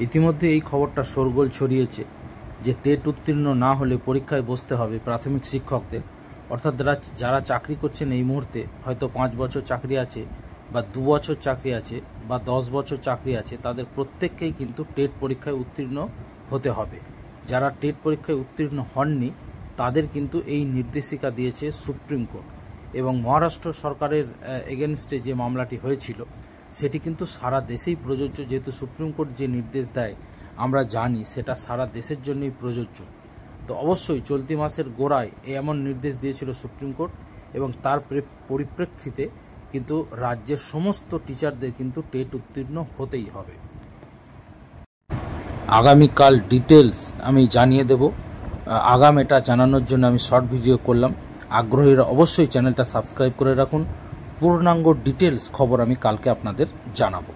ইতিমধ্যে এই খবরটা শোরগোল ছড়িয়েছে যে টেট উত্তীর্ণ না হলে পরীক্ষায় বসতে হবে প্রাথমিক শিক্ষকদের, অর্থাৎ যারা চাকরি করছেন এই মুহূর্তে, হয়তো 5 বছর চাকরি আছে বা 2 বছর চাকরি আছে বা 10 বছর চাকরি আছে, তাদের প্রত্যেককেই কিন্তু টেট পরীক্ষায় উত্তীর্ণ হতে হবে। যারা টেট পরীক্ষায় উত্তীর্ণ হননি তাদের কিন্তু এই নির্দেশিকা দিয়েছে সুপ্রিম কোর্ট। এবং মহারাষ্ট্র সরকারের এগেনস্টে যে মামলাটি হয়েছিল সেটি কিন্তু সারা দেশেই প্রযোজ্য, যেহেতু সুপ্রিম কোর্ট যে নির্দেশ দেয় আমরা জানি সেটা সারা দেশের জন্যই প্রযোজ্য। তো অবশ্যই চলতি মাসের গোড়ায় এমন নির্দেশ দিয়েছিল সুপ্রিম কোর্ট, এবং তার পরিপ্রেক্ষিতে কিন্তু রাজ্যের সমস্ত টিচারদের কিন্তু টেট উত্তীর্ণ হতেই হবে। আগামীকাল ডিটেলস আমি জানিয়ে দেব। আগাম এটা জানানোর জন্য আমি শর্ট ভিডিও করলাম। আগ্রহীরা অবশ্যই চ্যানেলটা সাবস্ক্রাইব করে রাখুন। পূর্ণাঙ্গ ডিটেলস খবর আমি কালকে আপনাদের জানাবো।